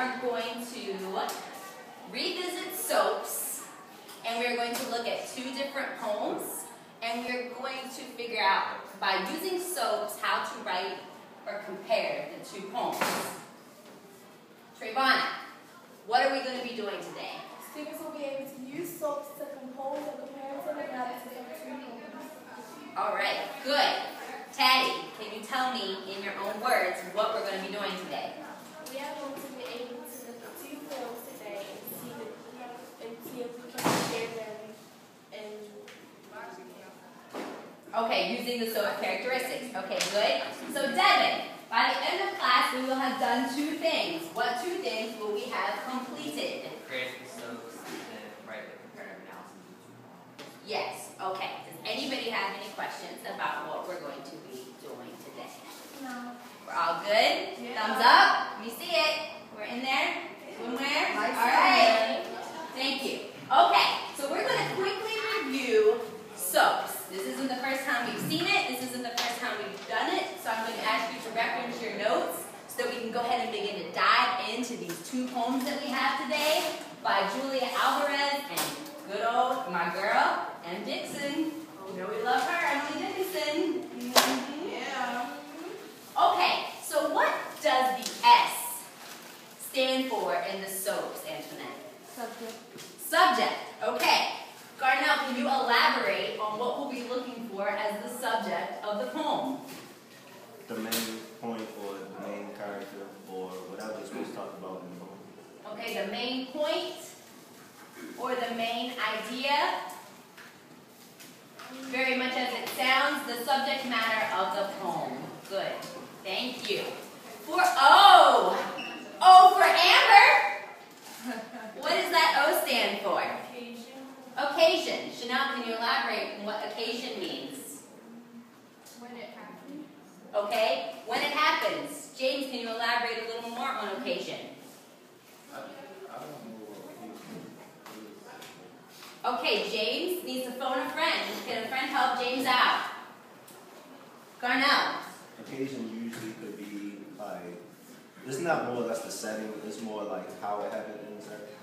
are going to revisit soaps, and we're going to look at 2 different poems, and we're going to figure out, by using soaps, how to write or compare the 2 poems. Trayvon, what are we going to be doing today? Students will be able to use soaps to compose a comparative analysis of 2 poems. All right, good. Taddy, can you tell me in your own words what we're going to be doing today? We are going to be able to look at 2 poems today and see if we can compare them. Okay, using the soap characteristics. Okay, good. So Devin, by the end of class, we will have done 2 things. What 2 things will we have completed? Create the soaps and write the comparative analysis. Yes, okay. Does anybody have any questions about what we're going to be doing today? No. We're all good? Yeah. Thumbs up. We see it. We're in there. Swimwear. All right. Thank you. Okay, so we're going to quickly review soaps. This isn't the first time we've seen it. This isn't the first time we've done it. So I'm going to ask you to reference your notes so that we can go ahead and begin to dive into these 2 poems that we have today by Julia Alvarez and good old my girl, M. Dixon. You know we love her, Emily Dickinson. Yeah. Okay, so what does the S stand for in the soaps, Antoinette? Subject. Subject. Okay. Garnell, can you elaborate on what we'll be looking for as the subject of the poem? The main point or the main character or whatever is supposed to talk about in the poem. Okay, the main point or the main idea. Very much as it sounds, the subject matter of the poem. Good. Thank you. For O. O for Amber. What does that O stand for? Occasion. Occasion. Chanel, can you elaborate on what occasion means? When it happens. Okay, when it happens. James, can you elaborate a little more on occasion? I don't know. Okay, James needs to phone a friend. Can a friend help James out? Garnell. Occasion usually could be like, it's not more or less the setting, it's more like how it happened in the setting.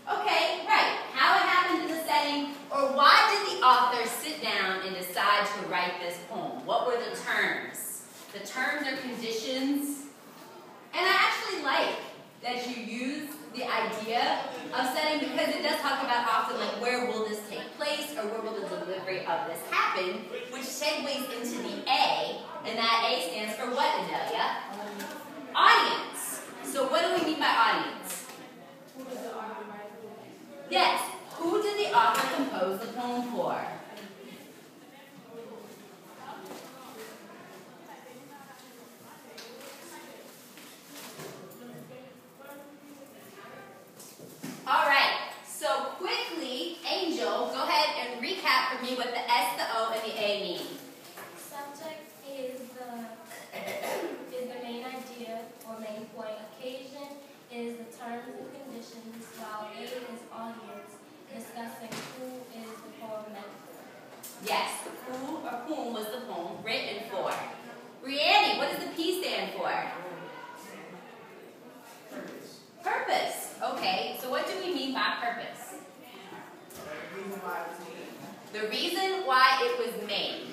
Okay, right. How it happened in the setting, or why did the author sit down and decide to write this poem? What were the terms? The terms or conditions. And I actually like that you use the idea of setting because it does talk about often like where will this take place or where will the delivery of this happen, which segues into the A, and that A stands for what, Adelia? Audience. So what do we mean by audience? Who is the author writing? Yes. Who did the author compose the poem for? All right. So quickly, Angel, go ahead and recap for me what the S, the O, and the A mean. Subject is the main idea or main point. Occasion is the terms and conditions, while A is audience, discussing who is the poem meant for. Yes. Who or whom was the poem written for? Brianne, what does the P stand for? Purpose. Okay, so what do we mean by purpose? The reason why it was made.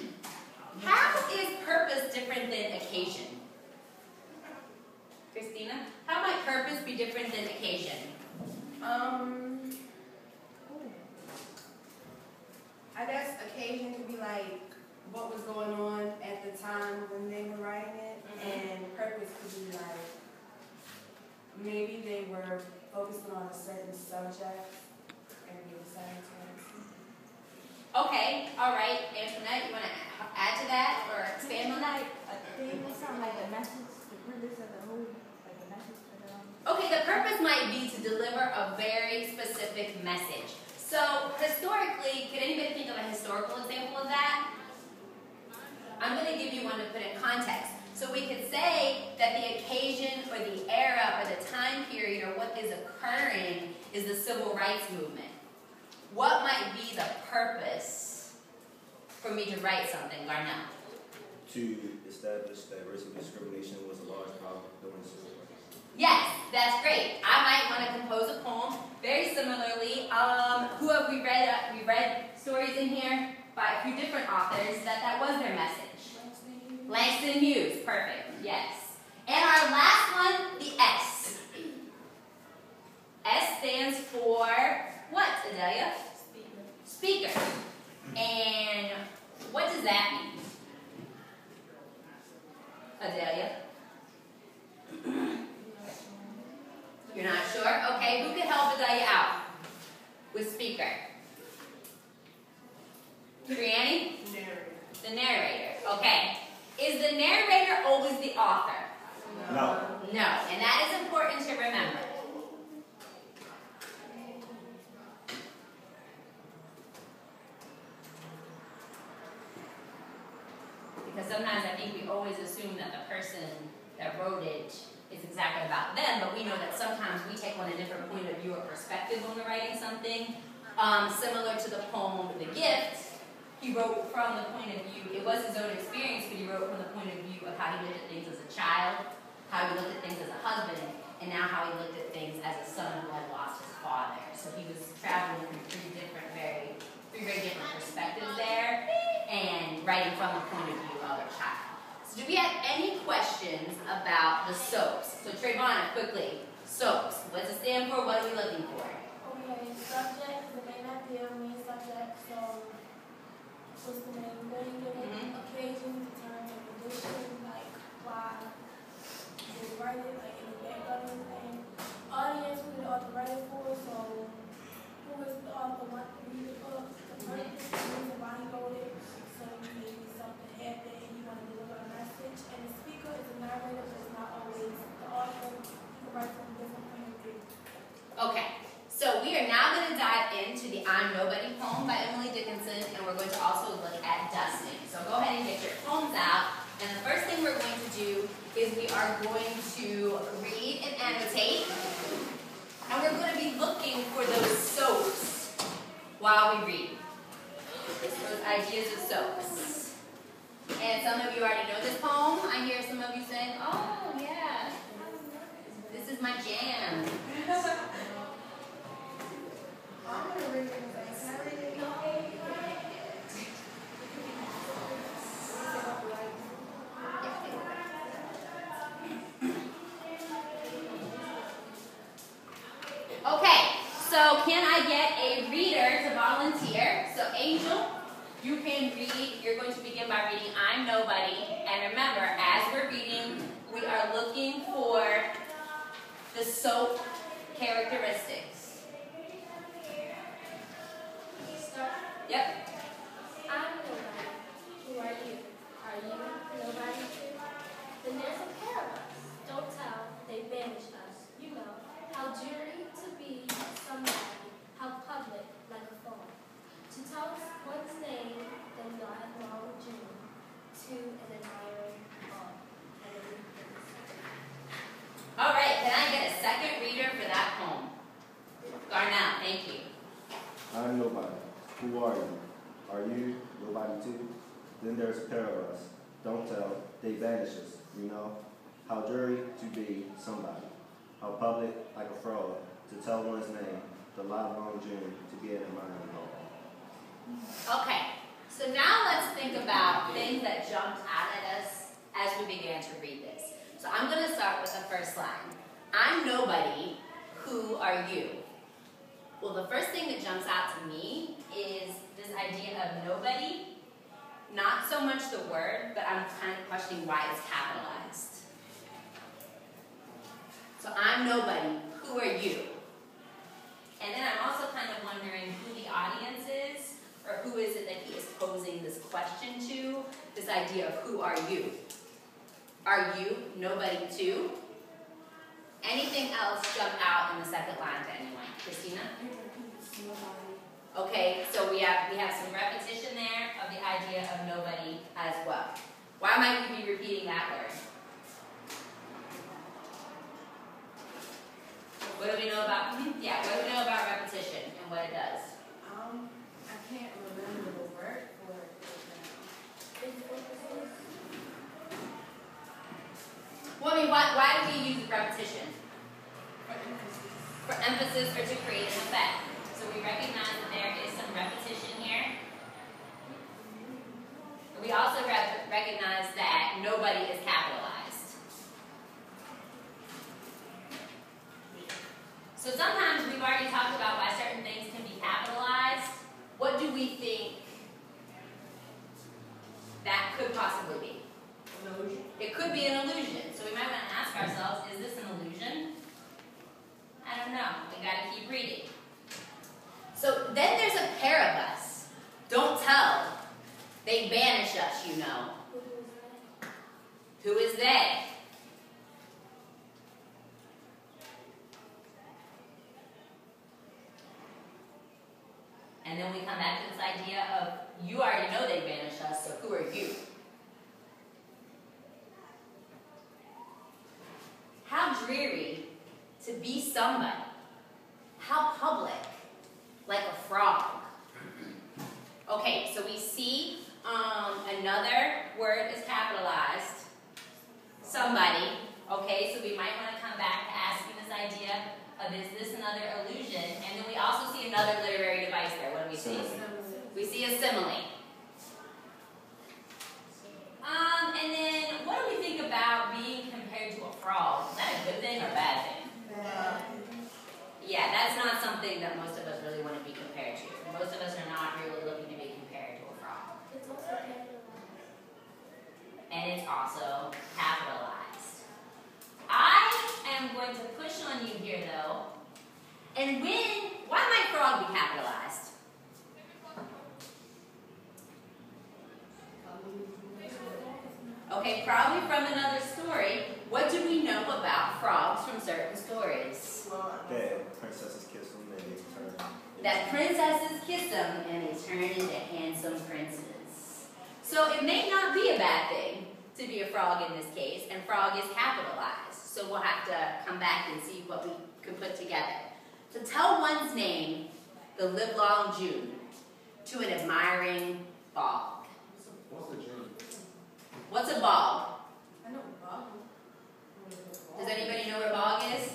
How is purpose different than occasion? Christina, how might purpose be different than occasion? I guess occasion could be like what was going on at the time when they were writing it, and purpose could be like maybe they were focusing on a certain subject and they decided to. Okay, all right. Antoinette, you want to add to that or expand on that? I think it sounds like a message, the purpose of the whole, like a message for them. Okay, the purpose might be to deliver a very specific message. So, historically, could anybody think of a historical example of that? I'm going to give you one to put in context. So we could say that the occasion or the era or the time period or what is occurring is the civil rights movement. What might be the purpose for me to write something, Garnell? To establish that racial discrimination was a large problem during the civil rights. Yes, that's great. I read stories in here by a few different authors that was their message. Langston Hughes, perfect, yes. And our last one, the S. S stands for what, Adelia? Speaker. And what does that mean? Adelia? You're not sure? Okay, who can help Adelia out with speaker? Brianne? The narrator. Okay. Is the narrator always the author? No. No, and that is important to remember. Because sometimes I think we always assume that the person that wrote it is exactly about them, but we know that sometimes we take on a different point of view or perspective when we're writing something. Similar to the poem, The Gift, he wrote from the point of view, it was his own experience, but he wrote from the point of view of how he looked at things as a child, how he looked at things as a husband, and now how he looked at things as a son who had lost his father. So he was traveling through three very different perspectives there, and writing from the point of view of a child. So do we have any questions about the SOAPs? So Trayvon, quickly, SOAPs. What does it stand for? What are we looking for? Okay, subject, the main idea, main subject, so what's the main thing? Occasion, the term, and condition, like why they write it, like in the background and everything. Audience, who the author write it for, so who is the author, what to read the book, the purpose, the reason why he wrote it, so maybe something happened and he wanted to deliver a message. And the speaker is a narrator, but it's not always the author. He can write from a different point of view. Okay, so we are now going to dive into the I'm Nobody poem by Emily Dickinson, and we're going to also look at dusting. So go ahead and get your poems out, and the first thing we're going to do is we are going to read and annotate, and we're going to be looking for those soaps while we read. Those ideas of soaps. And some of you already know this poem. I hear some of you saying, oh yeah, this is my jam. I'm gonna read it. Can I read it? Okay, so can I get a reader to volunteer? So Angel, you can read. You're going to begin by reading I'm Nobody. And remember, as we're reading, we are looking for the soap characteristics. Start. Yep. I'm nobody. Who are you? Are you nobody too? Then there's a pair of us. Don't tell, they banish us. You know, how jury to be somebody, how public like a phone. To tell one's name, then you'll have long journey to an admiring all. All right, can I get a second reader for that poem? Garnell, thank you. I'm nobody. Who are you? Are you nobody too? Then there's a pair of us. Don't tell, they banish us. You know, how jury to be somebody. How public like a fraud. To tell one's name, the lifelong journey to be an admiring all. Okay, so now let's think about things that jumped out at us as we began to read this. So I'm going to start with the first line. I'm nobody, who are you? Well, the first thing that jumps out to me is this idea of nobody. Not so much the word, but I'm kind of questioning why it's capitalized. So I'm nobody, who are you? And then I'm also kind of wondering who the audience is, or who is it that he is posing this question to, this idea of who are you? Are you nobody too? Anything else jump out in the second line to anyone? Christina? Okay, so we have some repetition there of the idea of nobody as well. Why might we be repeating that word? What do we know about? What do we know about repetition and what it does? I can't remember the word for it now. Well, I mean, why do we use repetition? For emphasis. For emphasis or to create an effect. So we recognize that there is some repetition here. We also recognize that nobody is capitalized. So sometimes we've already talked about why certain things can be capitalized. What do we think that could possibly be? Illusion. It could be an illusion. So we might want to ask ourselves, is this an illusion? I don't know. We got to keep reading. So then there's a pair of us. Don't tell. They banish us, you know. Who is they? And then we come back to this idea of, you already know they banish us, so who are you? How dreary to be somebody. How public, like a frog. Okay, so we see another word is capitalized. Somebody. Okay, so we might want to come back to asking this idea of, is this another illusion? And then we also see another literary device there. What do we see? We see a simile. And then what do we think about being compared to a frog? Is that a good thing or a bad thing? Yeah, that's not something that most of us really want to be compared to. Most of us are not really looking to be compared to a frog. It's also capitalized. And it's also capitalized. I am going to push on you here though. And why might frog be capitalized? Okay, probably from another story. What do we know about frogs from certain stories? That princesses kiss them and they turn. That princesses kiss them and they turn into handsome princes. So it may not be a bad thing to be a frog in this case, and frog is capitalized. So we'll have to come back and see what we could put together. To tell one's name the livelong June to an admiring bog. What's the June? What's a bog? I know Bob. Does anybody know what a bog is?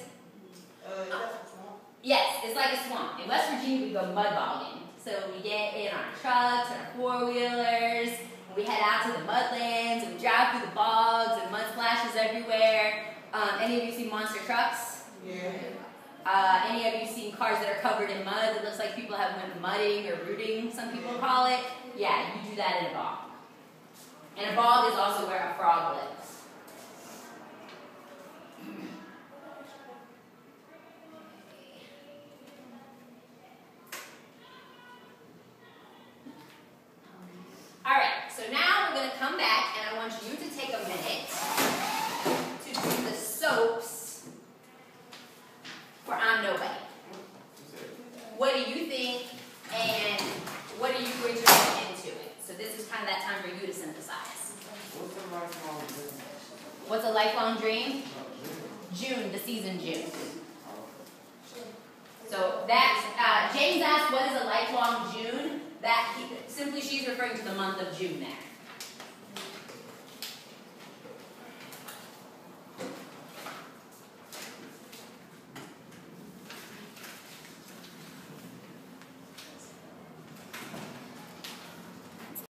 That's a swamp. Yes, it's like a swamp. In West Virginia, we go mud bogging. So we get in our trucks and our four-wheelers, and we head out to the mudlands, and we drive through the bogs, and mud splashes everywhere. Any of you seen monster trucks? Yeah. Any of you seen cars that are covered in mud? It looks like people have went mudding or rooting, some people call it. Yeah, you do that in a bog. And a bog is also where a frog lives. Alright, so now we're going to come back and I want you to take a minute to do the soaps for I'm Nobody. What do you think and what are you going to put into it? So this is kind of that time for you to synthesize. What's a lifelong dream? What's a lifelong dream? June, the season June. So that, James asked what is a lifelong June? Simply she's referring to the month of June there.